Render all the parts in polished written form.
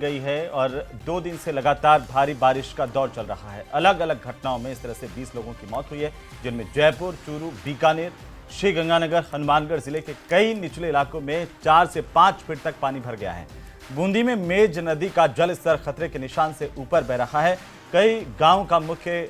गई है और 2 दिन से लगातार भारी बारिश का दौर चल रहा है। अलग अलग घटनाओं में इस तरह से 20 लोगों की मौत हुई है, जिनमें जयपुर, चूरू, बीकानेर, श्रीगंगानगर, हनुमानगढ़ जिले के कई निचले इलाकों में 4 से 5 फीट तक पानी भर गया है। बूंदी में मेज नदी का जल स्तर खतरे के निशान से ऊपर बह रहा है। कई गांव का मुख्य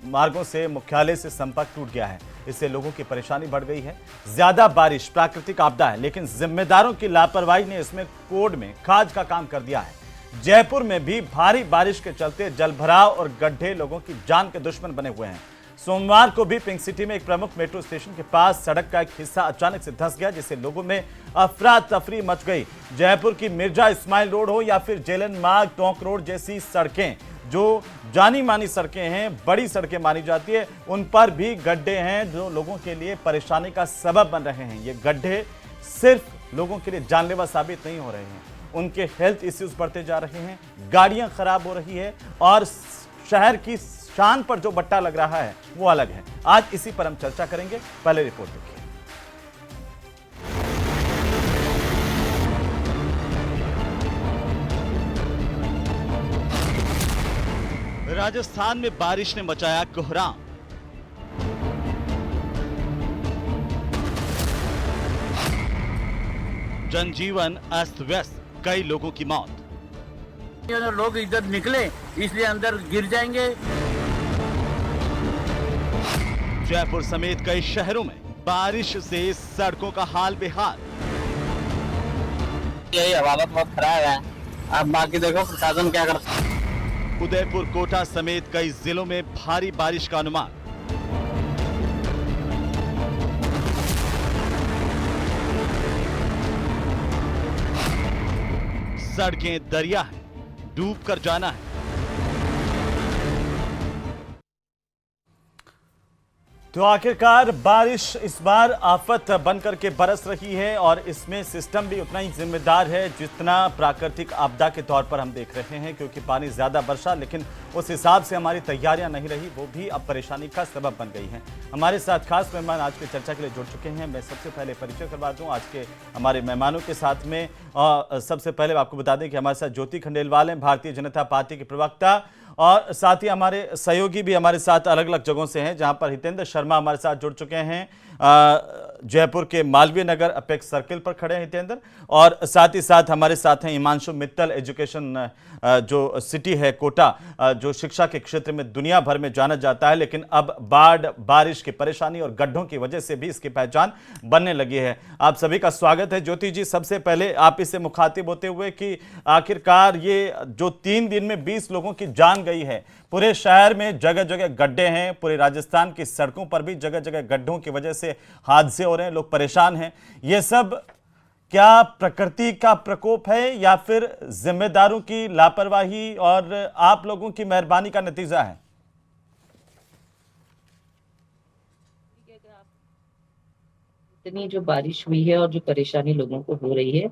मार्गों से मुख्यालय से संपर्क टूट गया है। इससे लोगों की परेशानी बढ़ गई है। ज्यादा बारिश प्राकृतिक आपदा है, लेकिन जिम्मेदारों की लापरवाही ने इसमें कोड में खाज का काम कर दिया है। जयपुर में भी भारी बारिश के चलते जलभराव और गड्ढे लोगों की जान के दुश्मन बने हुए हैं। सोमवार को भी पिंक सिटी में एक प्रमुख मेट्रो स्टेशन के पास सड़क का एक हिस्सा अचानक से धंस गया, जिससे लोगों में अफरा तफरी मच गई। जयपुर की मिर्जा इस्माइल रोड हो या फिर जेलन मार्ग, टोंक रोड जैसी सड़कें, जो जानी मानी सड़कें हैं, बड़ी सड़कें मानी जाती है, उन पर भी गड्ढे हैं जो लोगों के लिए परेशानी का सबब बन रहे हैं। ये गड्ढे सिर्फ लोगों के लिए जानलेवा साबित नहीं हो रहे हैं, उनके हेल्थ इश्यूज बढ़ते जा रहे हैं, गाड़ियां खराब हो रही है और शहर की शान पर जो बट्टा लग रहा है वो अलग है। आज इसी पर हम चर्चा करेंगे। पहले रिपोर्ट देखिए। राजस्थान में बारिश ने मचाया कोहराम। जनजीवन अस्त व्यस्त, कई लोगों की मौत। लोग इधर निकले इसलिए अंदर गिर जाएंगे। जयपुर समेत कई शहरों में बारिश से सड़कों का हाल बेहाल। यही हालत बहुत खराब है। अब बाकी देखो प्रशासन क्या करता है। उदयपुर, कोटा समेत कई जिलों में भारी बारिश का अनुमान। सड़कें दरिया हैं, डूब कर जाना है। तो आखिरकार बारिश इस बार आफत बनकर के बरस रही है और इसमें सिस्टम भी उतना ही जिम्मेदार है जितना प्राकृतिक आपदा के तौर पर हम देख रहे हैं, क्योंकि पानी ज्यादा बरसा लेकिन उस हिसाब से हमारी तैयारियां नहीं रही, वो भी अब परेशानी का सबब बन गई हैं। हमारे साथ खास मेहमान आज की चर्चा के लिए जुड़ चुके हैं। मैं सबसे पहले परिचय करवा दूं आज के हमारे मेहमानों के साथ में। सबसे पहले आपको बता दें कि हमारे साथ ज्योति खंडेलवाल हैं, भारतीय जनता पार्टी के प्रवक्ता, और साथ ही हमारे सहयोगी भी हमारे साथ अलग अलग जगहों से हैं, जहां पर हितेंद्र शर्मा हमारे साथ जुड़ चुके हैं। जयपुर के मालवीय नगर अपेक्स सर्किल पर खड़े हैं हितेंद्र, और साथ ही साथ हमारे साथ हैं हिमांशु मित्तल, एजुकेशन जो सिटी है कोटा, जो शिक्षा के क्षेत्र में दुनिया भर में जाना जाता है, लेकिन अब बाढ़, बारिश की परेशानी और गड्ढों की वजह से भी इसकी पहचान बनने लगी है। आप सभी का स्वागत है। ज्योति जी, सबसे पहले आप इससे मुखातिब होते हुए कि आखिरकार ये जो 3 दिन में 20 लोगों की जान गई है, पूरे शहर में जगह जगह गड्ढे हैं, पूरे राजस्थान की सड़कों पर भी जगह जगह गड्ढों की वजह से हादसे हो रहे हैं, लोग परेशान हैं, ये सब क्या प्रकृति का प्रकोप है या फिर जिम्मेदारों की लापरवाही और आप लोगों की मेहरबानी का नतीजा है? इतनी जो बारिश हुई है और जो परेशानी लोगों को हो रही है,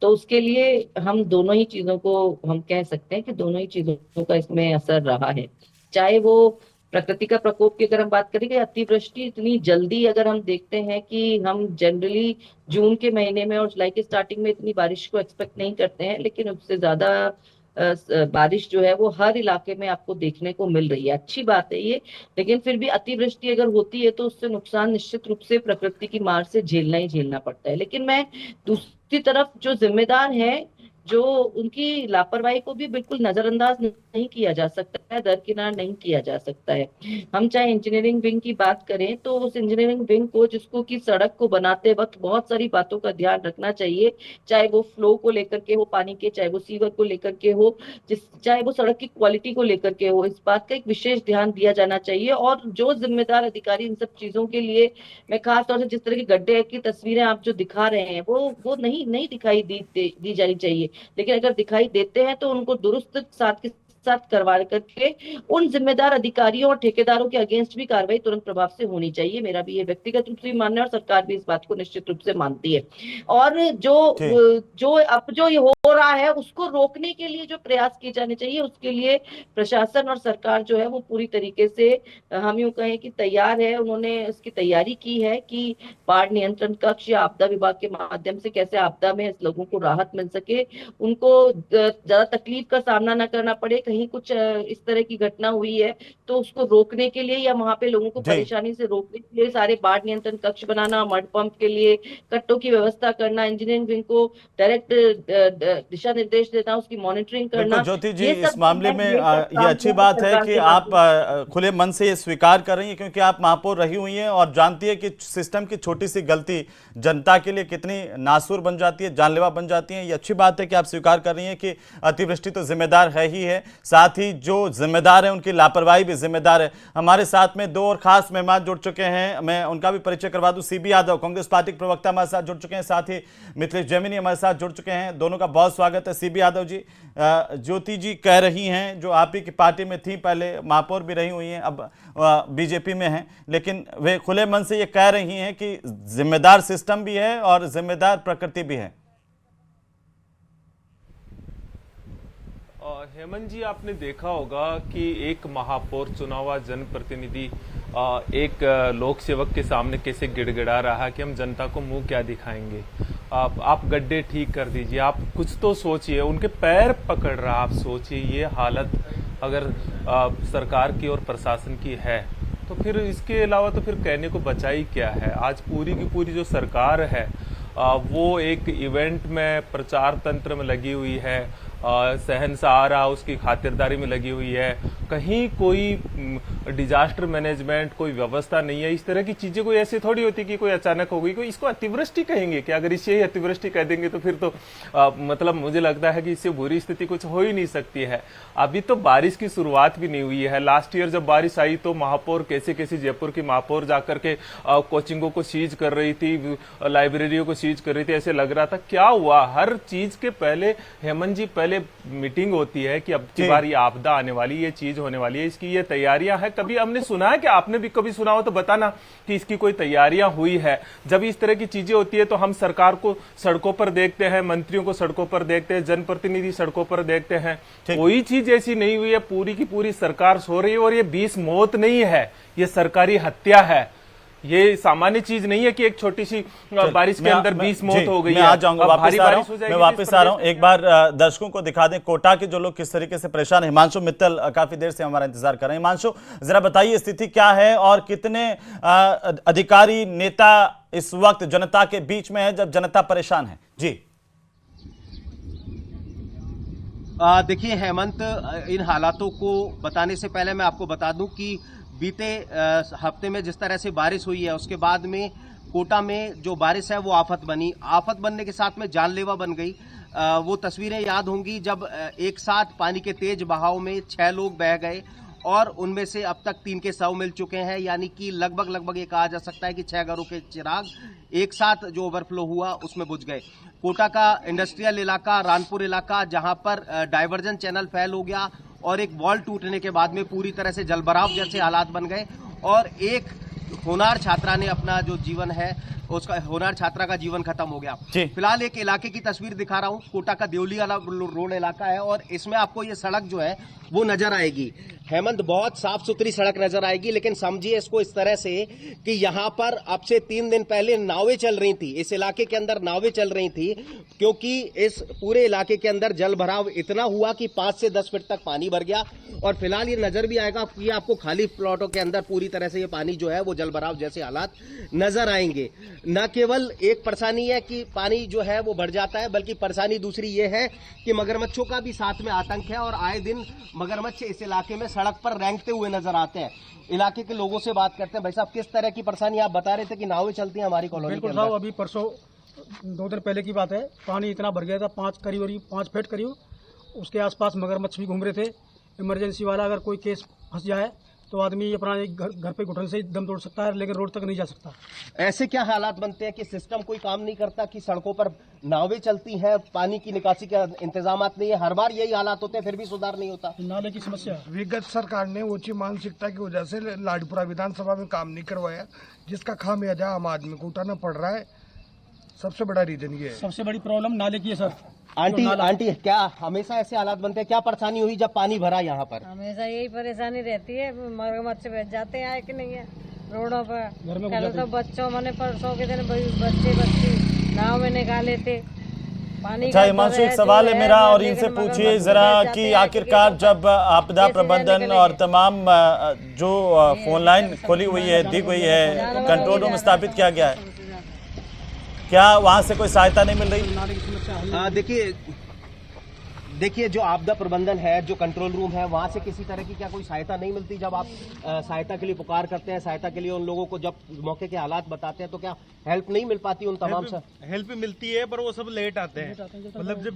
तो उसके लिए हम दोनों ही चीजों को हम कह सकते हैं कि दोनों ही चीजों का इसमें असर रहा है। चाहे वो प्रकृति का प्रकोप की अगर हम बात करें कि अतिवृष्टि इतनी जल्दी, अगर हम देखते हैं कि हम जनरली जून के महीने में और जुलाई के स्टार्टिंग में इतनी बारिश को एक्सपेक्ट नहीं करते हैं, लेकिन उससे ज्यादा बारिश जो है वो हर इलाके में आपको देखने को मिल रही है। अच्छी बात है ये, लेकिन फिर भी अतिवृष्टि अगर होती है तो उससे नुकसान निश्चित रूप से प्रकृति की मार से झेलना ही झेलना पड़ता है। लेकिन मैं दूसरी तरफ जो जिम्मेदार है, जो उनकी लापरवाही को भी बिल्कुल नजरअंदाज नहीं किया जा सकता है, दरकिनार नहीं किया जा सकता है। हम चाहे इंजीनियरिंग विंग की बात करें तो उस इंजीनियरिंग विंग को, जिसको कि सड़क को बनाते वक्त बहुत सारी बातों का ध्यान रखना चाहिए, चाहे वो फ्लो को लेकर के हो पानी के, चाहे वो सीवर को लेकर के हो, चाहे वो सड़क की क्वालिटी को लेकर के हो, इस बात का एक विशेष ध्यान दिया जाना चाहिए। और जो जिम्मेदार अधिकारी इन सब चीजों के लिए, मैं खास तौर से जिस तरह के गड्ढे की तस्वीरें आप जो दिखा रहे हैं, वो नहीं दिखाई दी जानी चाहिए। लेकिन अगर दिखाई देते हैं तो उनको दुरुस्त साथ के साथ करवा करके उन जिम्मेदार अधिकारियों और ठेकेदारों के अगेंस्ट भी कार्रवाई तुरंत प्रभाव से होनी चाहिए। मेरा भी ये व्यक्तिगत रूप से मानना है और सरकार भी इस बात को निश्चित रूप से मानती है। और जो ये हो रहा है उसको रोकने के लिए जो प्रयास किए जाने चाहिए, उसके लिए प्रशासन और सरकार जो है वो पूरी तरीके से, हम यूं कहें कि तैयार है। उन्होंने उसकी तैयारी की है कि बाढ़ नियंत्रण कक्ष या आपदा विभाग के माध्यम से कैसे आपदा में लोगों को राहत मिल सके, उनको ज्यादा तकलीफ का सामना न करना पड़े। कहीं कुछ इस तरह की घटना हुई है तो उसको रोकने के लिए या वहां पे लोगों को परेशानी से रोकने के लिए सारे बाढ़ नियंत्रण कक्ष बनाना, मड पंप के लिए कट्टों की व्यवस्था करना, इंजीनियरिंग विंग को डायरेक्ट दिशा निर्देश देना, उसकी मॉनिटरिंग करना। ज्योति जी, इस मामले में ये अच्छी बात है कि आप खुले मन से ये स्वीकार कर रही हैं, क्योंकि आप महापौर रही हुई हैं और जानती है कि सिस्टम की छोटी सी गलती जनता के लिए कितनी नासूर बन जाती है, जानलेवा बन जाती है। ये अच्छी बात है कि आप स्वीकार कर रही हैं कि अतिवृष्टि तो जिम्मेदार है ही है, साथ ही जो जिम्मेदार है उनकी लापरवाही भी जिम्मेदार है। हमारे साथ में दो और खास मेहमान जुड़ चुके हैं, मैं उनका भी परिचय करवा दूं। सीबी यादव कांग्रेस पार्टी के प्रवक्ता हमारे साथ जुड़ चुके हैं, साथ ही मिथिलेश जैमिनी हमारे साथ जुड़ चुके हैं। दोनों का बहुत स्वागत है। सीबी यादव जी, ज्योति जी कह रही हैं, जो आप ही की पार्टी में थी, पहले महापौर भी रही हुई हैं, अब बीजेपी में हैं, लेकिन वे खुले मन से ये कह रही हैं कि जिम्मेदार सिस्टम भी है और जिम्मेदार प्रकृति भी है। हेमंत जी, आपने देखा होगा कि एक महापौर चुना हुआ जनप्रतिनिधि एक लोक सेवक के सामने कैसे गिड़गिड़ा रहा है कि हम जनता को मुंह क्या दिखाएंगे, आप गड्ढे ठीक कर दीजिए, आप कुछ तो सोचिए। उनके पैर पकड़ रहा, आप सोचिए ये हालत अगर सरकार की और प्रशासन की है तो फिर इसके अलावा तो फिर कहने को बचा ही क्या है। आज पूरी की पूरी जो सरकार है वो एक इवेंट में, प्रचार तंत्र में लगी हुई है, शहंशाह उसकी खातिरदारी में लगी हुई है। कहीं कोई डिजास्टर मैनेजमेंट, कोई व्यवस्था नहीं है। इस तरह की चीजें कोई ऐसी थोड़ी होती कि कोई अचानक हो गई, कोई इसको अतिवृष्टि कहेंगे कि अगर इसे ही अतिवृष्टि कह देंगे तो फिर तो मतलब मुझे लगता है कि इससे बुरी स्थिति कुछ हो ही नहीं सकती है। अभी तो बारिश की शुरुआत भी नहीं हुई है। लास्ट ईयर जब बारिश आई तो महापौर कैसे कैसे जयपुर की महापौर जाकर के कोचिंगों को सीज कर रही थी, लाइब्रेरियों को सीज कर रही थी, ऐसे लग रहा था। क्या हुआ? हर चीज के पहले हेमंत जी, पहले मीटिंग होती है कि अब की बार ये आपदा आने वाली, ये चीज होने वाली है, इसकी ये तैयारियां हैं। कभी हमने सुना है कि आपने भी कभी सुना हो तो बताना कि इसकी कोई तैयारियां हुई है। जब इस तरह की चीजें होती है तो हम सरकार को सड़कों पर देखते हैं, मंत्रियों को सड़कों पर देखते हैं, जनप्रतिनिधि सड़कों पर देखते हैं। कोई चीज ऐसी नहीं हुई है। पूरी की पूरी सरकार सो रही है और ये 20 मौत नहीं है, ये सरकारी हत्या है। ये सामान्य चीज नहीं है कि एक छोटी सी बारिश के अंदर 20 मौत हो गई है। मैं आ जाऊंगा, वापस आ रहा हूं, मैं वापस आ रहा हूं। एक बार दर्शकों को दिखा दें कोटा के जो लोग किस तरीके से परेशान हैं। हिमांशु मित्तल काफी देर से हमारा इंतजार कर रहे हैं। हिमांशु, जरा बताइए स्थिति क्या है और कितने अधिकारी, नेता इस वक्त जनता के बीच में है जब जनता परेशान है? जी देखिए हेमंत, इन हालातों को बताने से पहले मैं आपको बता दूं कि बीते हफ्ते में जिस तरह से बारिश हुई है उसके बाद में कोटा में जो बारिश है वो आफत बनी। आफत बनने के साथ में जानलेवा बन गई। वो तस्वीरें याद होंगी जब एक साथ पानी के तेज बहाव में 6 लोग बह गए और उनमें से अब तक 3 के शव मिल चुके हैं। यानी कि लगभग ये कहा जा सकता है कि 6 घरों के चिराग एक साथ जो ओवरफ्लो हुआ उसमें बुझ गए। कोटा का इंडस्ट्रियल इलाका, रानपुर इलाका, जहां पर डाइवर्जन चैनल फेल हो गया और एक वॉल टूटने के बाद में पूरी तरह से जलभराव जैसे हालात बन गए और एक होनार छात्रा ने अपना जो जीवन है, उसका होनार छात्रा का जीवन खत्म हो गया। फिलहाल एक इलाके की तस्वीर दिखा रहा हूं, कोटा का देवली वाला रोड इलाका है और इसमें आपको ये सड़क जो है वो नजर आएगी। हेमंत, बहुत साफ सुथरी सड़क नजर आएगी, लेकिन समझिए इसको इस तरह से कि यहाँ पर अब से 3 दिन पहले नावें चल रही थी, इस इलाके के अंदर नावें चल रही थी, क्योंकि इस पूरे इलाके के अंदर जल भराव इतना हुआ कि 5 से 10 फीट तक पानी भर गया। और फिलहाल ये नजर भी आएगा कि आपको खाली प्लॉटों के अंदर पूरी तरह से ये पानी जो है वो जल भराव जैसे हालात नजर आएंगे। न केवल एक परेशानी है कि पानी जो है वो बढ़ जाता है, बल्कि परेशानी दूसरी ये है कि मगरमच्छों का भी साथ में आतंक है और आए दिन मगरमच्छ इस इलाके में सड़क पर रेंगते हुए नजर आते हैं। इलाके के लोगों से बात करते हैं। भाई साहब, किस तरह की परेशानी? आप बता रहे थे कि नावें चलती हैं हमारी कॉलोनी के अंदर। साहब, अभी परसों 2 दिन पहले की बात है, पानी इतना भर गया था 5 फीट करीब। उसके आसपास मगरमच्छ भी घूम रहे थे। इमरजेंसी वाला अगर कोई केस फंस जाए तो आदमी अपना एक घर पे घुटन से ही दम तोड़ सकता है, लेकिन रोड तक नहीं जा सकता। ऐसे क्या हालात बनते हैं कि सिस्टम कोई काम नहीं करता, कि सड़कों पर नावें चलती हैं, पानी की निकासी का इंतजाम नहीं है, हर बार यही हालात होते हैं, फिर भी सुधार नहीं होता। नाले की समस्या विगत सरकार ने ऊंची मानसिकता की वजह से लाडपुरा विधानसभा में काम नहीं करवाया, जिसका खामियाजा आम आदमी को उठाना पड़ रहा है। सबसे बड़ा रीजन ये है। सबसे बड़ी प्रॉब्लम नाले की है सर। आंटी क्या हमेशा ऐसे हालात बनते हैं? क्या परेशानी हुई जब पानी भरा यहाँ पर? हमेशा यही परेशानी रहती है, मगरमच्छ बैठ जाते हैं, आए कि नहीं है रोडों पर। घर में पहले तो बच्चों मैंने परसों के दिन बच्चे नाव में निकाले थे पानी। अच्छा हिमांशु, एक सवाल है मेरा और इनसे पूछिए जरा कि आखिरकार जब आपदा प्रबंधन और तमाम जो फोन लाइन खोली हुई है, दी हुई है, कंट्रोल रूम स्थापित किया गया है, क्या वहां से कोई सहायता नहीं मिल रही? देखिए जो आपदा प्रबंधन है, जो कंट्रोल रूम है, वहां से किसी तरह की क्या कोई सहायता नहीं मिलती? जब आप सहायता के लिए पुकार करते हैं, सहायता के लिए उन लोगों को जब मौके के हालात बताते हैं, तो क्या हेल्प नहीं मिल पाती उन तमाम से? हेल्प मिलती है, पर वो सब लेट आते हैं। मतलब जब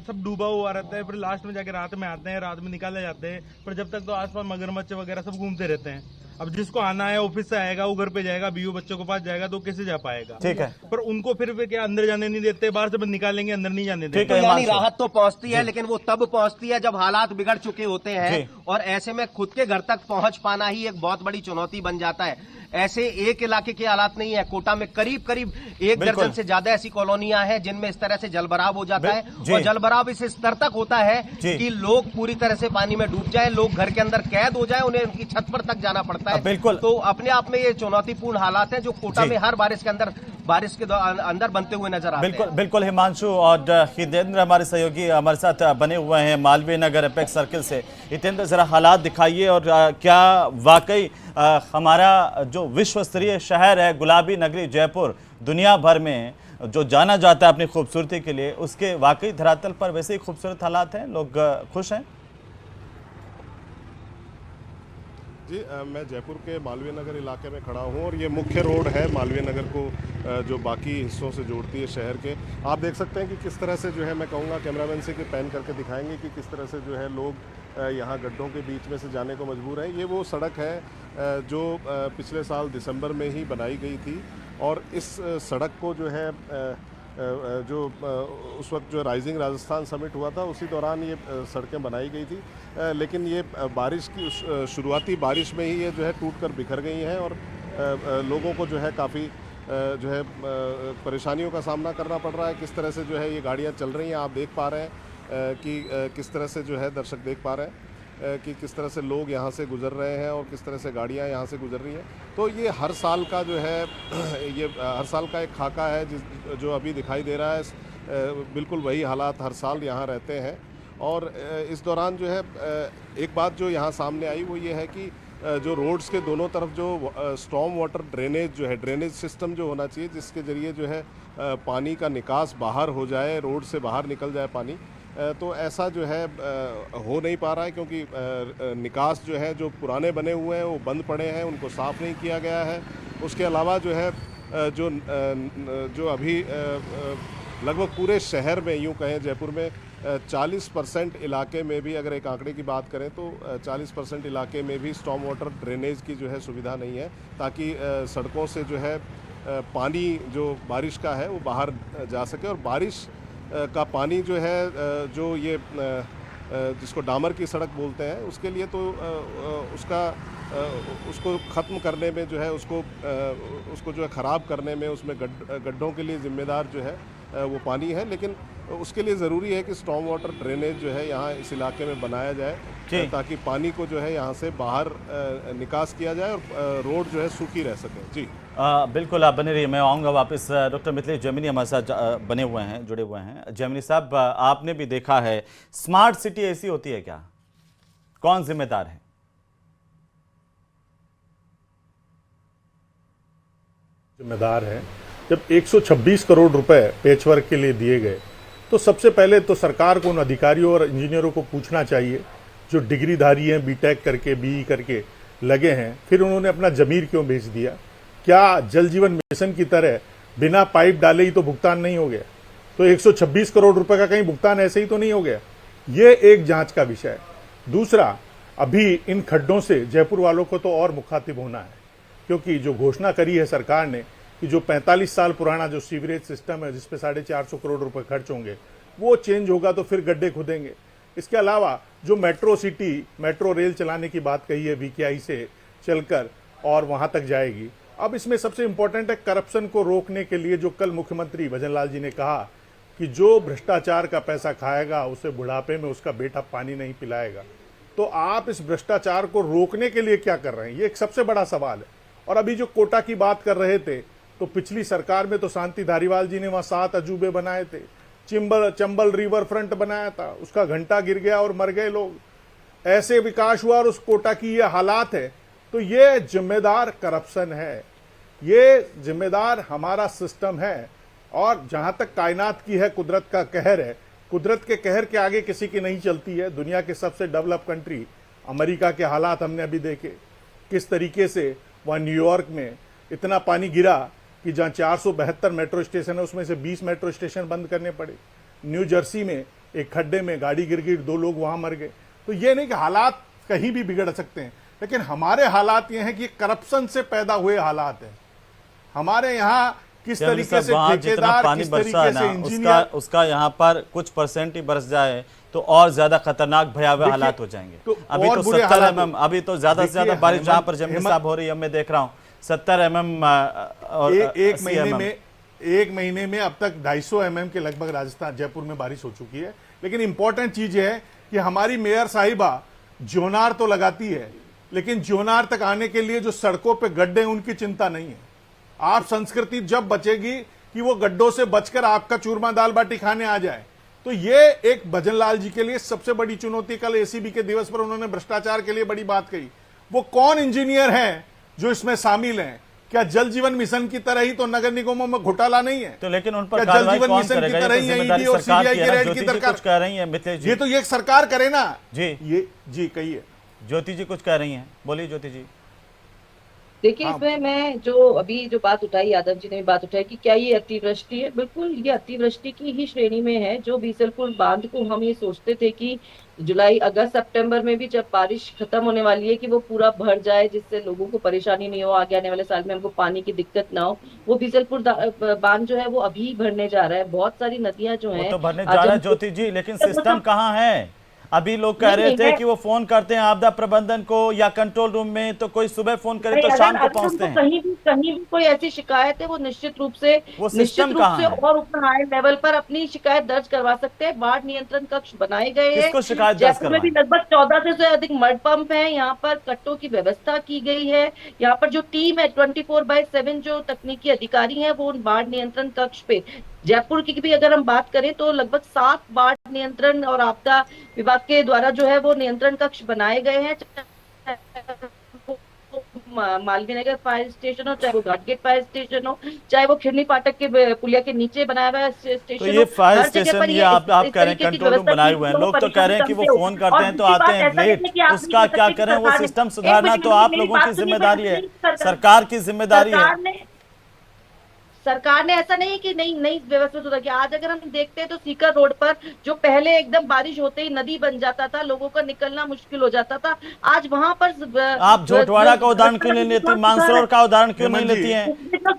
सब डूबा हुआ रहता है, फिर लास्ट में जाके रात में आते हैं, रात में निकाले जाते हैं, पर जब तक तो आसपास मगरमच्छ वगैरह सब घूमते रहते हैं। अब जिसको आना है ऑफिस से आएगा, वो घर पे जाएगा, बीयू बच्चों के पास जाएगा, तो कैसे जा पाएगा? ठीक है, पर उनको फिर वे क्या अंदर जाने नहीं देते, बाहर से निकालेंगे, अंदर नहीं जाने देते। ठीक है, यानी राहत तो पहुंचती है, लेकिन वो तब पहुंचती है जब हालात बिगड़ चुके होते हैं, और ऐसे में खुद के घर तक पहुंच पाना ही एक बहुत बड़ी चुनौती बन जाता है। ऐसे एक इलाके के हालात नहीं है, कोटा में करीब करीब 1 दर्जन से ज्यादा ऐसी कॉलोनियां हैं जिनमें इस तरह से जलभराव हो जाता है, और जलभराव इस स्तर तक होता है कि लोग पूरी तरह से पानी में डूब जाएं, लोग घर के अंदर कैद हो जाएं, उन्हें उनकी छत पर तक जाना पड़ता है। बिल्कुल, तो अपने आप में ये चुनौतीपूर्ण हालात हैं जो कोटा में हर बारिश के अंदर बनते हुए नजर आते हैं। बिल्कुल हिमांशु और हितेंद्र हमारे सहयोगी हमारे साथ बने हुए हैं मालवीय नगर एपेक्स सर्किल से। हितेंद्र, जरा हालात दिखाइए और क्या वाकई हमारा जो विश्व स्तरीय शहर है गुलाबी नगरी जयपुर, दुनिया भर में जो जाना जाता है अपनी खूबसूरती के लिए, उसके वाकई धरातल पर वैसे ही खूबसूरत हालात हैं, लोग खुश हैं? जी, मैं जयपुर के मालवीय नगर इलाके में खड़ा हूँ और ये मुख्य रोड है मालवीय नगर को जो बाकी हिस्सों से जोड़ती है शहर के। आप देख सकते हैं कि किस तरह से जो है, मैं कहूँगा कैमरामैन से कि पैन करके दिखाएंगे कि किस तरह से जो है लोग यहाँ गड्ढों के बीच में से जाने को मजबूर हैं। ये वो सड़क है जो पिछले साल दिसंबर में ही बनाई गई थी, और इस सड़क को जो है जो उस वक्त जो राइजिंग राजस्थान समिट हुआ था उसी दौरान ये सड़कें बनाई गई थी, लेकिन ये बारिश की शुरुआती बारिश में ही ये जो है टूट कर बिखर गई हैं, और लोगों को जो है काफ़ी जो है परेशानियों का सामना करना पड़ रहा है। किस तरह से जो है ये गाड़ियाँ चल रही हैं, आप देख पा रहे हैं कि किस तरह से जो है दर्शक देख पा रहे हैं कि किस तरह से लोग यहाँ से गुजर रहे हैं और किस तरह से गाड़ियाँ यहाँ से गुजर रही हैं। तो ये हर साल का जो है ये हर साल का एक खाका है जो अभी दिखाई दे रहा है। बिल्कुल वही हालात हर साल यहाँ रहते हैं, और इस दौरान जो है एक बात जो यहाँ सामने आई वो ये है कि जो रोड्स के दोनों तरफ जो स्टॉर्म वाटर ड्रेनेज जो है, ड्रेनेज सिस्टम जो होना चाहिए जिसके ज़रिए जो है पानी का निकास बाहर हो जाए, रोड से बाहर निकल जाए पानी, तो ऐसा जो है हो नहीं पा रहा है, क्योंकि निकास जो है जो पुराने बने हुए हैं वो बंद पड़े हैं, उनको साफ़ नहीं किया गया है। उसके अलावा जो है जो अभी लगभग पूरे शहर में, यूँ कहें जयपुर में 40% इलाके में भी, अगर एक आंकड़े की बात करें तो 40% इलाके में भी स्टॉर्म वाटर ड्रेनेज की जो है सुविधा नहीं है, ताकि सड़कों से जो है पानी जो बारिश का है वो बाहर जा सके। और बारिश का पानी जो है जो ये जिसको डामर की सड़क बोलते हैं उसके लिए तो उसको ख़त्म करने में जो है उसको जो है ख़राब करने में उसमें गड्ढों के लिए ज़िम्मेदार जो है वो पानी है, लेकिन उसके लिए ज़रूरी है कि स्टॉर्म वाटर ड्रेनेज जो है यहाँ इस इलाके में बनाया जाए ताकि पानी को जो है यहाँ से बाहर निकास किया जाए और रोड जो है सूखी रह सके। जी बिल्कुल, आप बने रहिए, मैं आऊँगा वापस। डॉक्टर मिथिलेश जैमिनी हमारे साथ बने हुए हैं, जुड़े हुए हैं। जैमिनी साहब, आपने भी देखा है, स्मार्ट सिटी ऐसी होती है क्या? कौन जिम्मेदार है? जिम्मेदार है। जब 126 करोड़ रुपए पेचवर्क के लिए दिए गए तो सबसे पहले तो सरकार को उन अधिकारियों और इंजीनियरों को पूछना चाहिए जो डिग्रीधारी हैं, बीटेक करके, बीई करके लगे हैं, फिर उन्होंने अपना जमीर क्यों बेच दिया? क्या जल जीवन मिशन की तरह बिना पाइप डाले ही तो भुगतान नहीं हो गया? तो 126 करोड़ रुपए का कहीं भुगतान ऐसे ही तो नहीं हो गया? ये एक जांच का विषय है। दूसरा, अभी इन खड्डों से जयपुर वालों को तो और मुखातिब होना है, क्योंकि जो घोषणा करी है सरकार ने कि जो 45 साल पुराना जो सीवरेज सिस्टम है जिसपे 450 करोड़ रुपए खर्च होंगे वो चेंज होगा तो फिर गड्ढे खुदेंगे। इसके अलावा जो मेट्रो रेल चलाने की बात कही है VKI से चलकर और वहां तक जाएगी। अब इसमें सबसे इंपॉर्टेंट है करप्शन को रोकने के लिए जो कल मुख्यमंत्री भजन लाल जी ने कहा कि जो भ्रष्टाचार का पैसा खाएगा उसे बुढ़ापे में उसका बेटा पानी नहीं पिलाएगा। तो आप इस भ्रष्टाचार को रोकने के लिए क्या कर रहे हैं, ये एक सबसे बड़ा सवाल है। और अभी जो कोटा की बात कर रहे थे, तो पिछली सरकार में तो शांति धारीवाल जी ने वहां 7 अजूबे बनाए थे, चंबल रिवर फ्रंट बनाया था, उसका घंटा गिर गया और मर गए लोग। ऐसे विकास हुआ और उस कोटा की ये हालात है। तो ये जिम्मेदार करप्शन है, ये जिम्मेदार हमारा सिस्टम है। और जहां तक कायनात की है कुदरत का कहर है, कुदरत के कहर के आगे किसी की नहीं चलती है। दुनिया के सबसे डेवलप कंट्री अमेरिका के हालात हमने अभी देखे, किस तरीके से वहां न्यूयॉर्क में इतना पानी गिरा कि जहां 472 मेट्रो स्टेशन है उसमें से 20 मेट्रो स्टेशन बंद करने पड़े। न्यू जर्सी में एक खड्डे में गाड़ी गिर गई, 2 लोग वहां मर गए। तो ये नहीं कि हालात कहीं भी बिगड़ सकते हैं, लेकिन हमारे हालात ये हैं कि करप्शन से पैदा हुए हालात हैं। हमारे यहाँ किस तरीके से ठेकेदार, पानी किस बरसा है तरीके ना, से इंजीनियर, उसका यहाँ पर कुछ परसेंट ही बरस जाए तो और ज्यादा खतरनाक भयावह हालात हो जाएंगे। अभी तो 70 mm, अभी तो ज्यादा से ज्यादा बारिश जहां पर जमीन साहब हो रही है, मैं देख रहा हूँ 70 mm और एक महीने में अब तक 250 mm के लगभग राजस्थान जयपुर में बारिश हो चुकी है। लेकिन इंपॉर्टेंट चीज है कि हमारी मेयर साहिबा जोनार तो लगाती है, लेकिन जोनार तक आने के लिए जो सड़कों पे गड्ढे उनकी चिंता नहीं है। आप संस्कृति जब बचेगी कि वो गड्ढों से बचकर आपका चूरमा दाल बाटी खाने आ जाए। तो ये एक भजन लाल जी के लिए सबसे बड़ी चुनौती। कल ACB के दिवस पर उन्होंने भ्रष्टाचार के लिए बड़ी बात कही। वो कौन इंजीनियर हैं जो इसमें शामिल हैं? क्या जल जीवन मिशन की तरह ही तो नगर निगमों में घोटाला नहीं है? तो लेकिन उन पर जल जीवन मिशन की तरह ही ईडी और CBI की रेड की तरह कह रही है मिथिलेश जी, ये तो ये सरकार करे ना जी। ये जी कहिए, ज्योति जी कुछ कह रही हैं, बोलिए ज्योति जी। देखिए इसमें मैं जो बात उठाई, यादव जी ने भी बात उठाई कि क्या ये अतिवृष्टि है। बिल्कुल ये अतिवृष्टि की ही श्रेणी में है। जो बीसलपुर बांध को हम ये सोचते थे कि जुलाई, अगस्त, सितंबर में भी जब बारिश खत्म होने वाली है कि वो पूरा भर जाए जिससे लोगों को परेशानी नहीं हो, आगे आने वाले साल में हमको पानी की दिक्कत ना हो, वो बीसलपुर बांध जो है वो अभी भरने जा रहा है। बहुत सारी नदियां जो है तो भरने जा रहा है ज्योति जी, लेकिन सिस्टम कहाँ है? अभी लोग कह रहे थे कि वो फोन करते हैं आपदा प्रबंधन को या कंट्रोल रूम में, तो कोई सुबह फोन करे तो शाम को पहुंचते हैं। कहीं भी कोई ऐसी शिकायत है वो निश्चित रूप से और ऊपर हाई लेवल पर अपनी शिकायत दर्ज करवा सकते हैं। बाढ़ नियंत्रण कक्ष बनाए गए हैं। किसको शिकायत दर्ज जयपुर में भी लगभग 1400 से अधिक मड पंप है। यहाँ पर कट्टों की व्यवस्था की गई है। यहाँ पर जो टीम है 24/7 जो तकनीकी अधिकारी है वो बाढ़ नियंत्रण कक्ष पे, जयपुर की भी अगर हम बात करें तो लगभग 7 बाढ़ नियंत्रण और आपदा विभाग के द्वारा जो है वो नियंत्रण कक्ष बनाए गए हैं। मालवीय नगर फायर स्टेशन हो, चाहे वो घाटगेट फायर स्टेशन हो, चाहे वो खिरनी फाटक के पुलिया के नीचे बनाया हुआ स्टेशन। तो ये फायर स्टेशन ये आप कह रहे हैं कंट्रोल रूम बनाए हुए हैं। लोग तो कह रहे हैं कि वो फोन करते हैं तो आते हैं लेट, उसका क्या करें? वो सिस्टम सुधारना तो आप लोगों की जिम्मेदारी है, सरकार की जिम्मेदारी है। सरकार ने ऐसा नहीं कि नई व्यवस्था सुधार किया। आज अगर हम देखते हैं तो सीकर रोड पर जो पहले एकदम बारिश होते ही नदी बन जाता था, लोगों का निकलना मुश्किल हो जाता था, आज वहां पर आप जोटवाड़ा का उदाहरण क्यों नहीं लेती, मानसरोवर का उदाहरण क्यों नहीं लेती हैं?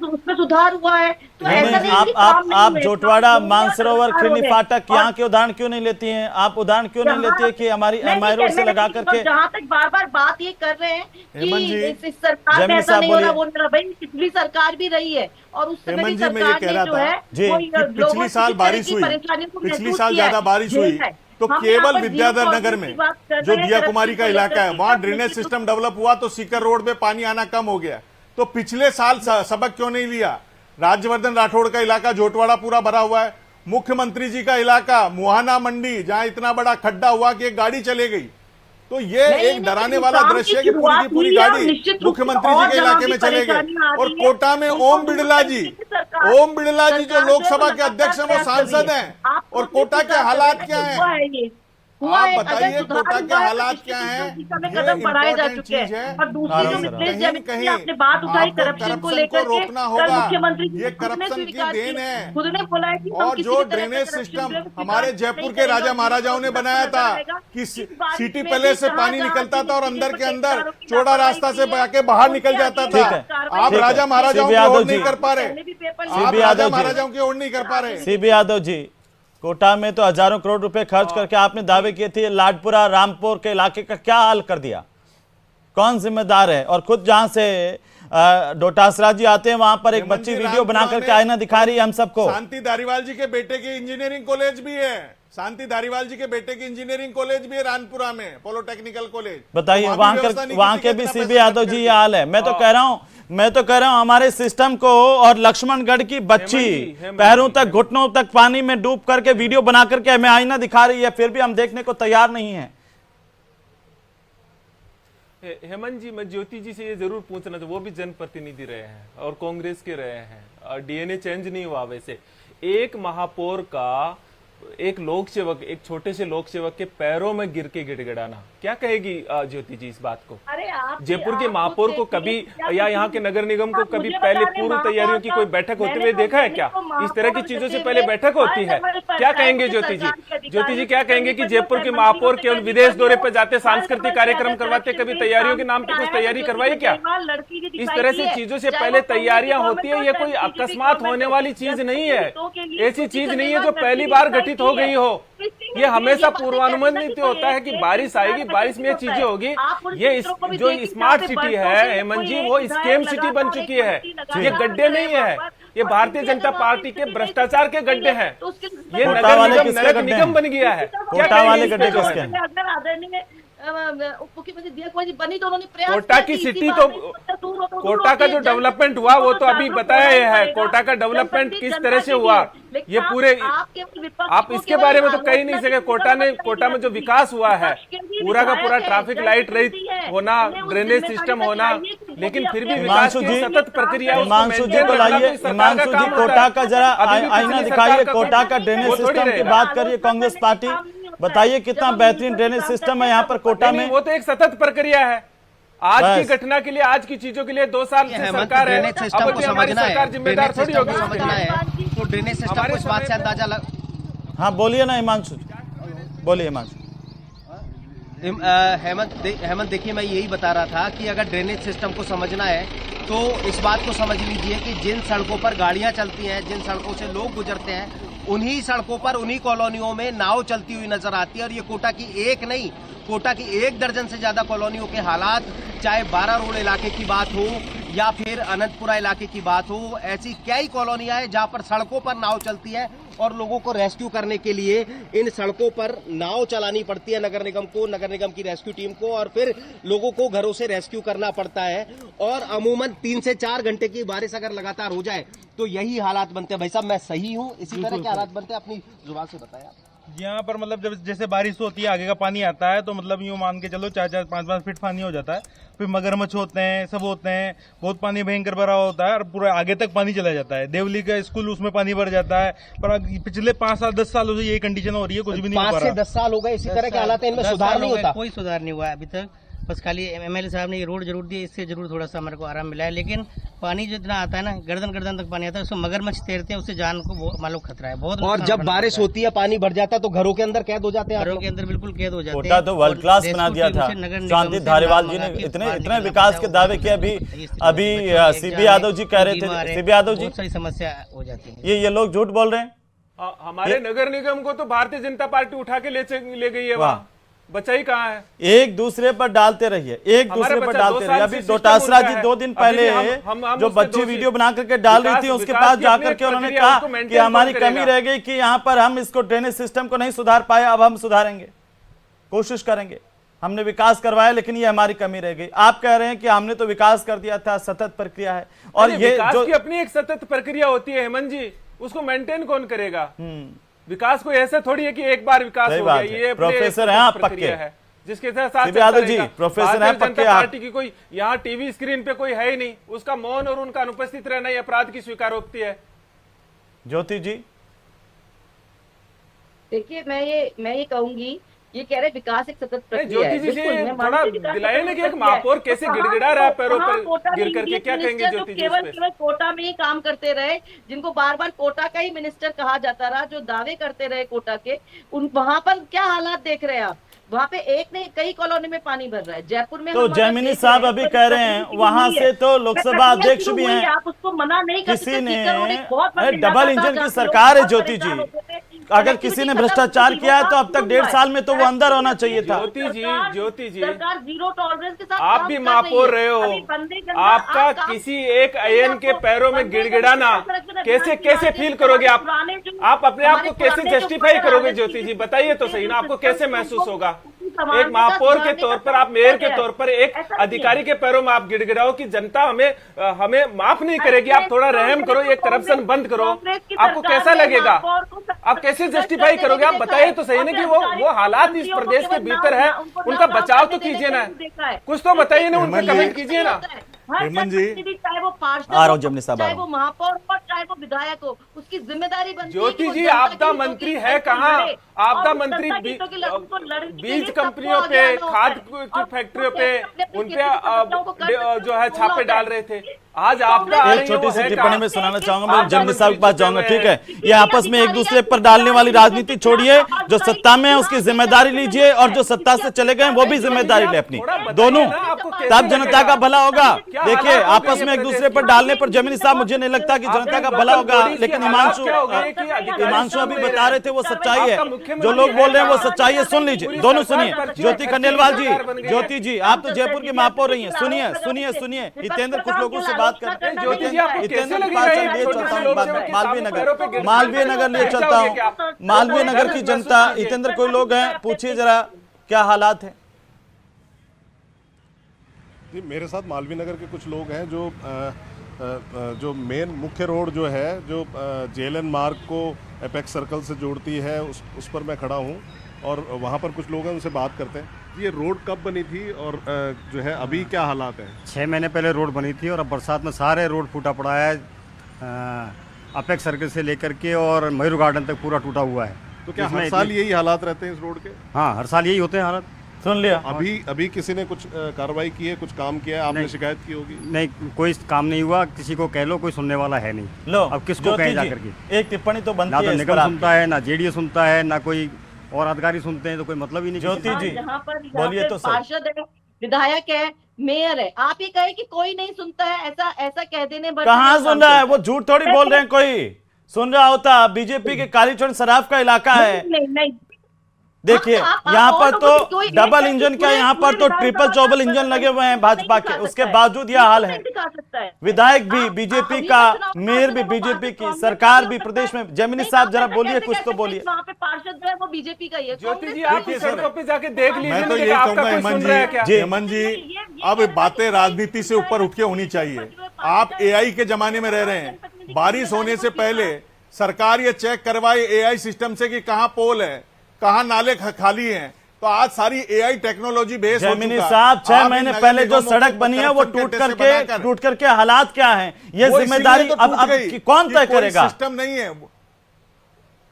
उसमें सुधार हुआ है तो ऐसा नहीं आप जोटवाड़ा, मानसरोवर, खिरनी फाटक यहाँ के उदाहरण क्यों नहीं लेती हैं? आप उदाहरण क्यों नहीं लेती है कि हमारी MIRO से लगा करके? जहाँ तक बार बात ये कर रहे हैं कि इस सरकार में ऐसा नहीं हो रहा, वो भाई पिछली सरकार भी रही है और उस हेमंत जी मैं ये कह रहा था कि पिछली साल बारिश हुई, पिछली साल ज्यादा बारिश हुई तो केवल विद्याधर नगर में जो दिया कुमारी का इलाका है वहां ड्रेनेज सिस्टम डेवलप हुआ तो सीकर रोड पे पानी आना कम हो गया। तो पिछले साल सबक क्यों नहीं लिया? राज्यवर्धन राठौड़ का इलाका जोटवाड़ा पूरा भरा हुआ है, मुख्यमंत्री जी का इलाका मुहाना मंडी जहां इतना बड़ा खड्डा हुआ कि एक गाड़ी चले गई। तो ये एक डराने वाला दृश्य है कि पूरी की पूरी गाड़ी मुख्यमंत्री जी के इलाके में चले गए। और कोटा में ओम बिड़ला जी जो लोकसभा के अध्यक्ष हैं वो सांसद हैं, और कोटा के हालात क्या हैं? हुआ आप है, बताइए अगर सुधार कोटा के हुआ है, हालात तो क्या हैं? निश्चित दिशा में ये कदम बढ़ाए जा इम्पोर्टेंट चुके चीज है। हैं। और दूसरी जो मिथिलेश कहीं जैन कहीं की आपने बात उठाई आपको करप्शन को करप्शन लेकर को के, रोकना कल होगा। मुख्यमंत्री जी ये ने खुद ने करप्शन की स्वीकार देन किया, है। खुद ने बोला है कि हम और किसी जो भी तरह का ड्रेनेज करप्शन सिस्टम जो है स्वीकार हमारे नहीं जयपुर के करेगा। राजा महाराजाओं ने बनाया था कि सिटी पैलेस से पानी निकलता था और अंदर के अंदर चौड़ा रास्ता से जाके बाहर निकल जाता था। ठीक है, आप ठीक है। राजा महाराजाओं सीबी की यादव ओर नहीं जी। कर पा रहे, आप सीबी राजा यादव जी। महाराजाओं की ओर नहीं कर पा रहे। सीबी यादव जी, कोटा में तो हजारों करोड़ रुपए खर्च करके आपने दावे किए थे, लाडपुरा रामपुर के इलाके का क्या हाल कर दिया? कौन जिम्मेदार है? और खुद जहां से डोटासरा जी आते हैं वहां पर एक बच्ची वीडियो बना करके आईना दिखा रही है हम सबको। शांति धारीवाल जी के बेटे की इंजीनियरिंग कॉलेज भी है, शांति धारीवाल जी के बेटे की इंजीनियरिंग कॉलेज भी है रानपुरा में, पॉलिटेक्निकल कॉलेज। बताइए वहां के भी सीबी यादव जी ये हाल है। मैं तो कह रहा हूं हमारे सिस्टम को, और लक्ष्मणगढ़ की बच्ची पैरों तक घुटनों तक पानी में डूब करके वीडियो बना करके हमें आईना दिखा रही है, फिर भी हम देखने को तैयार नहीं है। हेमंत जी, मैं ज्योति जी से ये जरूर पूछना था, वो भी जनप्रतिनिधि रहे हैं और कांग्रेस के रहे हैं, और डीएनए चेंज नहीं हुआ। वैसे एक महापौर का, एक लोक सेवक, एक छोटे से लोक सेवक के पैरों में गिर के गिड़गिड़ाना, क्या कहेगी ज्योति जी इस बात को? अरे आप जयपुर के महापौर को कभी या यहाँ के नगर निगम को कभी पहले पूर्व तैयारियों की कोई बैठक होते हुए देखा है क्या? इस तरह की चीजों से पहले बैठक होती है? क्या कहेंगे ज्योति जी? ज्योति जी क्या कहेंगे कि जयपुर के महापौर केवल विदेश दौरे पर जाते, सांस्कृतिक कार्यक्रम करवाते, कभी तैयारियों के नाम पे कुछ तैयारी करवाई क्या? इस तरह से चीजों से पहले तैयारियां होती है, ये कोई अकस्मात होने वाली चीज नहीं है, ऐसी चीज नहीं है जो पहली बार घटित हो गई हो। ये हमेशा पूर्वानुमानित होता है कि बारिश आएगी, बारिश में ये चीजें होगी। ये जो स्मार्ट सिटी है हेमंत जी, वो स्कैम सिटी बन चुकी है। ये गड्ढे नहीं है, ये भारतीय जनता पार्टी के भ्रष्टाचार के गड्ढे हैं। ये नगर निगम बन गया है। कोटा वाले गड्ढे किसके हैं? मुख्यमंत्री दिया कुमार बनी तो उन्होंने प्रयास कोटा की सिटी तो, कोटा का जो डेवलपमेंट हुआ वो तो अभी बताया है। कोटा का डेवलपमेंट किस तरह से हुआ, ये पूरे आप इसके बारे में तो कह ही नहीं सके। कोटा में जो विकास हुआ है, पूरा का पूरा ट्रैफिक लाइट रहित होना, ड्रेनेज सिस्टम होना, लेकिन फिर भी विकास की सतत प्रक्रिया। हिमांशु जी को लाइए, हिमांशु जी कोटा का जरा आईना दिखाइए, कोटा का ड्रेनेज सिस्टम की बात करिए कांग्रेस पार्टी। बताइए कितना बेहतरीन ड्रेनेज सिस्टम है यहाँ पर कोटा में। वो तो एक सतत प्रक्रिया है। आज की घटना के लिए, आज की चीजों के लिए 2 साल से सरकार है, ड्रेनेज सिस्टम को समझना है, जिम्मेदार थोड़ी होगी। समझना है तो ड्रेनेज सिस्टम को इस बात से अंदाजा लग। हाँ बोलिए ना हिमांशु, बोलिए हिमांशु। हेमंत देखिए, मैं यही बता रहा था कि अगर ड्रेनेज सिस्टम को समझना है तो इस बात को समझ लीजिए कि जिन सड़कों पर गाड़ियां चलती हैं, जिन सड़कों से लोग गुजरते हैं, उन्हीं सड़कों पर, उन्हीं कॉलोनियों में नाव चलती हुई नजर आती है। और ये कोटा की एक नहीं, कोटा की 1 दर्जन से ज्यादा कॉलोनियों के हालात, चाहे 12 रोड इलाके की बात हो या फिर अनंतपुरा इलाके की बात हो, ऐसी कई कॉलोनियां हैं जहां पर सड़कों पर नाव चलती है और लोगों को रेस्क्यू करने के लिए इन सड़कों पर नाव चलानी पड़ती है नगर निगम को, नगर निगम की रेस्क्यू टीम को, और फिर लोगों को घरों से रेस्क्यू करना पड़ता है। और अमूमन 3 से 4 घंटे की बारिश अगर लगातार हो जाए तो यही हालात बनते हैं। भाई साहब, मैं सही हूँ? इसी तरह के हालात बनते हैं? अपनी जुबान से बताया। यहाँ पर मतलब जब जैसे बारिश होती है, आगे का पानी आता है, तो मतलब यूं मान के चलो 4-4, 5-5 फीट पानी हो जाता है। फिर मगरमच्छ होते हैं, सब होते हैं, बहुत पानी भयंकर भरा होता है और पूरा आगे तक पानी चला जाता है। देवली का स्कूल, उसमें पानी भर जाता है। पर पिछले 5-10 सालों से यही कंडीशन हो रही है, कुछ भी नहीं हो पा रहा। 5 से 10 साल हो गए इसी तरह के हालात, इनमें सुधार नहीं होता। कोई सुधार नहीं हुआ है अभी तक। बस खाली एमएलए साहब ने ये रोड जरूर दी, इससे जरूर थोड़ा सा हमारे को आराम मिला है। लेकिन पानी जो इतना आता है ना, गर्दन तक पानी आता है, उसमें मगरमच्छ तैरते हैं, उससे जान को मालूम खतरा है बहुत। और जब बारिश होती है, पानी भर जाता है, तो घरों के अंदर कैद हो जाते हैं। घरों के अंदर बिल्कुल कैद हो जाते हैं। कोटा तो वर्ल्ड क्लास बना दिया था। शांति धारीवाल जी ने इतने विकास के दावे किए। अभी सीबी यादव जी कह रहे थे, सीबी यादव जी, बहुत सारी समस्या हो जाती है। ये लोग झूठ बोल रहे हैं। हमारे नगर निगम को तो भारतीय जनता पार्टी उठा के ले गई है, वहाँ बचा ही कहाँ है? एक दूसरे पर डालते रहिए, एक दूसरे पर डालते रहिए। अभी डोटासरा जी 2 दिन पहले जो बच्ची वीडियो बना करके डाल रही थी, उसके पास जाकर के उन्होंने कहा कि हमारी कमी रह गई कि यहाँ पर हम इसको ड्रेनेज सिस्टम को नहीं सुधार पाए, अब हम सुधारेंगे, कोशिश करेंगे, हमने विकास करवाया लेकिन ये हमारी कमी रह गई। आप कह रहे हैं कि हमने तो विकास कर दिया था, सतत प्रक्रिया है। और ये विकास की अपनी एक सतत प्रक्रिया होती है हेमंत जी, उसको मेंटेन कौन करेगा? विकास को ऐसे थोड़ी है कि एक बार विकास हो गया। ये प्रोफेसर हैं आप पक्के, है जिसके साथ यादव जी प्रोफेसर हैं पक्के। पार्टी की कोई यहाँ टीवी स्क्रीन पे कोई है ही नहीं, उसका मौन और उनका अनुपस्थित रहना ही अपराध की स्वीकारोक्ति है। ज्योति जी, देखिए, मैं ये कहूंगी ये कह रहे विकास एक सतत प्रक्रिया ज्योति है। जी बिल्कुल, मैं थोड़ा मानती हूँ विकास दिलाइए सतत ना कि एक प्रक्रिया है। महापौर कैसे तो गिड़गिड़ा रहा है पैरों कहाँ पर कोटा गिर में करके, ये क्या कहेंगे मिनिस्टर ज्योति जो जी इस पे? केवल कोटा में ही काम करते रहे, जिनको बार बार कोटा का ही मिनिस्टर कहा जाता रहा, जो दावे करते रहे कोटा के, वहां पर क्या हालात देख रहे हैं आप? वहाँ पे एक नहीं कई कॉलोनी में पानी भर रहा है। जयपुर में तो जैमिनी साहब अभी कह रहे हैं वहां से तो लोकसभा अध्यक्ष भी हैं, आप उसको मना नहीं कर किसी ने बहुत डबल इंजन की सरकार है ज्योति जी, अगर किसी ने भ्रष्टाचार किया है तो अब तक 1.5 साल में तो वो अंदर होना चाहिए था। ज्योति जी सरकार जीरो टॉलरेंस के साथ आप काम भी कर महापौर रही रहे है। हो, आपका किसी एक AN के पैरों में गिड़गिड़ाना कैसे फील करोगे आप अपने आप को कैसे जस्टिफाई करोगे ज्योति जी? बताइए तो सही ना, आपको कैसे महसूस होगा? एक महापौर के तौर पर, आप मेयर के तौर पर, एक अधिकारी के पैरों में आप गिड़गिड़ाओ कि जनता हमें माफ नहीं करेगी, आप थोड़ा रहम करो, ये करप्शन बंद करो, आपको कैसा लगेगा? आप कैसे जस्टिफाई करोगे? आप बताइए तो सही ना कि वो हालात इस प्रदेश के भीतर है, उनका बचाव तो कीजिए ना, कुछ तो बताइए ना, उन पर कमेंट कीजिए ना। हेमंत जी, चाहे वो पार्षद आ रहा हूं जमनी साहब, चाहे वो महापौर हो, चाहे वो विधायक हो, उसकी जिम्मेदारी बनती है। ज्योति जी आपदा मंत्री है कहाँ? आपदा मंत्री बीज कंपनियों पे, खाद की फैक्ट्रियों पे, उनपे जो है छापे डाल रहे थे। आज आपदा एक छोटी सी टिप्पणी में सुनाना चाहूंगा, मैं जमनी साहब के पास जाऊंगा, ठीक है? ये आपस में एक दूसरे पर डालने वाली राजनीति छोड़िए, जो सत्ता में है उसकी जिम्मेदारी लीजिए और जो सत्ता से चले गए वो भी जिम्मेदारी ले अपनी, दोनों, तब जनता का भला होगा। देखिए आपस में एक दूसरे पर डालने पर जमीनी साहब मुझे नहीं लगता कि जनता का भला होगा, लेकिन हिमांशु अभी बता रहे थे वो सच्चाई है, जो लोग बोल रहे हैं वो सच्चाई है, सुन लीजिए, दोनों सुनिए। ज्योति खंडेलवाल जी, ज्योति जी आप तो जयपुर के महापौर रही हैं, सुनिए हितेंद्र कुछ लोगों से बात करते हैं। ज्योति जी आपको कैसे लगी लिए चलता हूँ मालवीय नगर लिए चलता हूँ, मालवीय नगर की जनता, हितेंद्र कोई लोग हैं, पूछिए जरा क्या हालात है? जी मेरे साथ मालवीय नगर के कुछ लोग हैं जो मेन मुख्य रोड जो है, जो JLN मार्ग को एपेक्स सर्कल से जोड़ती है, उस पर मैं खड़ा हूँ और वहाँ पर कुछ लोग हैं, उनसे बात करते हैं। ये रोड कब बनी थी और जो है अभी क्या हालात हैं? 6 महीने पहले रोड बनी थी और अब बरसात में सारे रोड फूटा पड़ा है, अपेक्स सर्कल से लेकर के और मयूर गार्डन तक पूरा टूटा हुआ है। तो क्या हर साल यही हालात रहते हैं इस रोड के? हाँ, हर साल यही होते हैं हालात। सुन लिया। अभी किसी ने कुछ कार्रवाई की है, कुछ काम किया है? आपने शिकायत की होगी? नहीं, कोई काम नहीं हुआ, किसी को कह लो, कोई सुनने वाला है नहीं। लो अब किसको कहें जाकर के? एक टिप्पणी तो बनती है, ना तो निगम सुनता है, ना JDA सुनता है, ना कोई और अधिकारी सुनते हैं, तो कोई मतलब ही नहीं। ज्योति जी बोलिए तो सही। पार्षद है, विधायक है, मेयर है, आप ही कहे कि कोई नहीं सुनता है, ऐसा कह देने कहाँ सुन रहा है? वो झूठ थोड़ी बोल रहे हैं, कोई सुन रहा होता। बीजेपी के कालीचरण सराफ का इलाका है। नहीं देखिए यहाँ पर तो डबल इंजन का, यहाँ पर तो ट्रिपल चौबल इंजन लगे हुए हैं भाजपा के, उसके बावजूद यह हाल है। विधायक भी बीजेपी का, मेयर भी बीजेपी की, सरकार भी प्रदेश में। जैमिनी साहब जरा बोलिए, कुछ तो बोलिए। वहाँ पे पार्षद जो है वो बीजेपी का ही है। ज्योति जी आप सड़कों पे जाके देख लीजिए। मैं तो यही कहूंगा हेमंत जी, अब बातें राजनीति से ऊपर उठ के होनी चाहिए। आप AI के जमाने में रह रहे हैं। बारिश होने से पहले सरकार ये चेक करवाए AI सिस्टम से कि कहाँ पोल है, कहाँ नाले खाली हैं। तो आज सारी AI टेक्नोलॉजी बेस हो चुका है। साहब 6 महीने पहले जो सड़क बनी है वो टूट करके हालात क्या हैं, ये जिम्मेदारी अब कौन तय करेगा? सिस्टम नहीं है,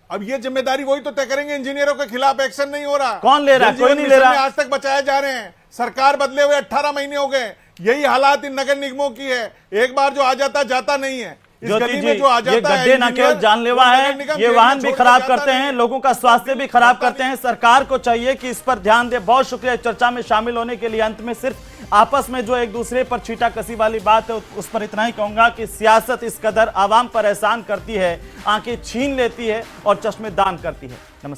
अब ये जिम्मेदारी वही तो तय करेंगे। इंजीनियरों के खिलाफ एक्शन नहीं हो रहा, कौन ले रहा है? कोई नहीं ले रहा। आज तक बचाए जा रहे हैं, सरकार बदले हुए 18 महीने हो गए। यही हालात इन नगर निगमों की है, एक बार जो आ जाता नहीं है। इस गली में जो आ जाता है, ये गड्ढे न केवल जानलेवा है, ये वाहन भी खराब करते हैं, लोगों का स्वास्थ्य भी खराब करते हैं। सरकार को चाहिए कि इस पर ध्यान दे। बहुत शुक्रिया चर्चा में शामिल होने के लिए। अंत में सिर्फ आपस में जो एक दूसरे पर छीटा कसी वाली बात है, उस पर इतना ही कहूंगा कि सियासत इस कदर आवाम पर एहसान करती है, आंखें छीन लेती है और चश्मे दान करती है। नमस्कार।